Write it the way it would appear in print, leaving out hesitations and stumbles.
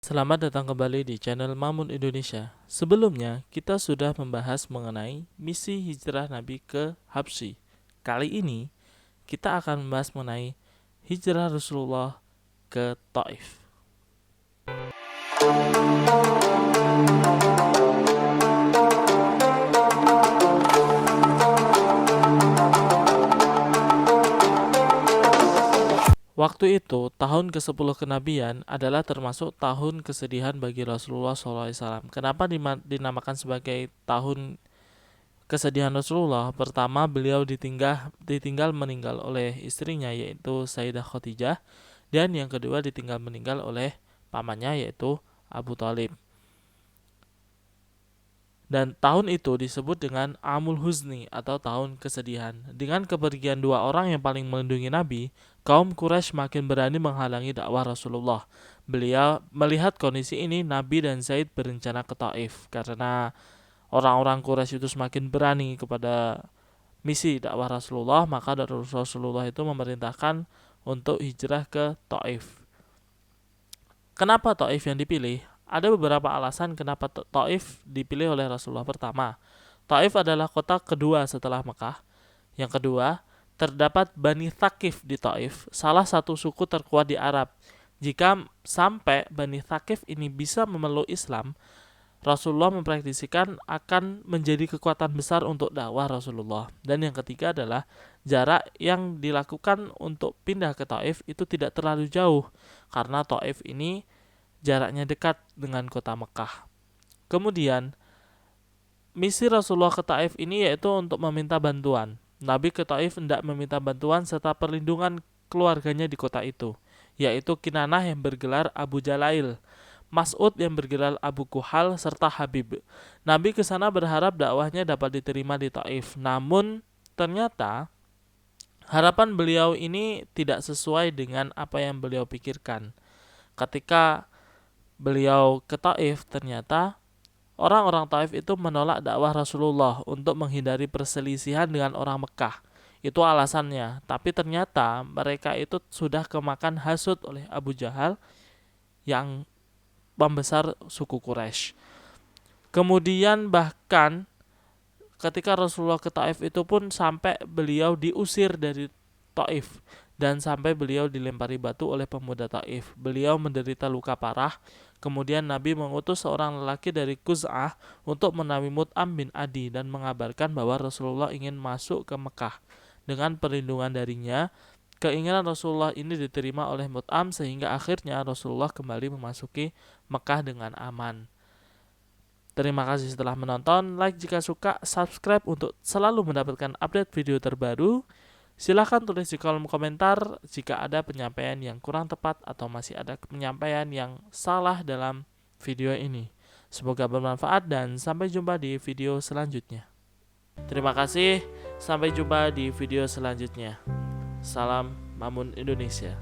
Selamat datang kembali di channel Mamun Indonesia. Sebelumnya, kita sudah membahas mengenai misi hijrah Nabi ke Habsyi. Kali ini, kita akan membahas mengenai hijrah Rasulullah ke Taif. Waktu itu, tahun ke-10 kenabian adalah termasuk tahun kesedihan bagi Rasulullah SAW. Kenapa dinamakan sebagai tahun kesedihan Rasulullah? Pertama, beliau ditinggal meninggal oleh istrinya, yaitu Sayyidah Khadijah. Dan yang kedua, ditinggal meninggal oleh pamannya, yaitu Abu Thalib. Dan tahun itu disebut dengan Amul Huzni atau tahun kesedihan. Dengan kepergian dua orang yang paling melindungi Nabi, kaum Quraisy makin berani menghalangi dakwah Rasulullah. Beliau melihat kondisi ini, Nabi dan Zaid berencana ke Taif karena orang-orang Quraisy itu semakin berani kepada misi dakwah Rasulullah, maka Rasulullah itu memerintahkan untuk hijrah ke Taif. Kenapa Taif yang dipilih? Ada beberapa alasan kenapa Taif dipilih oleh Rasulullah. Pertama, Taif adalah kota kedua setelah Mekah. Yang kedua, terdapat Bani Thaqif di Taif, salah satu suku terkuat di Arab. Jika sampai Bani Thaqif ini bisa memeluk Islam, Rasulullah mempraktisikan akan menjadi kekuatan besar untuk dakwah Rasulullah. Dan yang ketiga adalah jarak yang dilakukan untuk pindah ke Taif itu tidak terlalu jauh, karena Taif ini jaraknya dekat dengan kota Mekah. Kemudian, misi Rasulullah ke Taif ini yaitu untuk meminta bantuan. Nabi ke Taif hendak meminta bantuan serta perlindungan keluarganya di kota itu, yaitu Kinanah yang bergelar Abu Jalail, Mas'ud yang bergelar Abu Kuhal, serta Habib. Nabi ke sana berharap dakwahnya dapat diterima di Taif. Namun, ternyata harapan beliau ini tidak sesuai dengan apa yang beliau pikirkan. Ketika beliau ke Taif, ternyata orang-orang Taif itu menolak dakwah Rasulullah untuk menghindari perselisihan dengan orang Mekah. Itu alasannya. Tapi ternyata mereka itu sudah kemakan hasut oleh Abu Jahal yang pembesar suku Quraisy. Kemudian bahkan ketika Rasulullah ke Taif itu pun sampai beliau diusir dari Taif dan sampai beliau dilempari batu oleh pemuda Taif. Beliau menderita luka parah. Kemudian Nabi mengutus seorang lelaki dari Quz'ah untuk menemui Mut'am bin Adi dan mengabarkan bahwa Rasulullah ingin masuk ke Mekah. Dengan perlindungan darinya, keinginan Rasulullah ini diterima oleh Mut'am sehingga akhirnya Rasulullah kembali memasuki Mekah dengan aman. Terima kasih setelah menonton. Like jika suka, subscribe untuk selalu mendapatkan update video terbaru. Silahkan tulis di kolom komentar jika ada penyampaian yang kurang tepat atau masih ada penyampaian yang salah dalam video ini. Semoga bermanfaat dan sampai jumpa di video selanjutnya. Terima kasih, sampai jumpa di video selanjutnya. Salam Mamun Indonesia.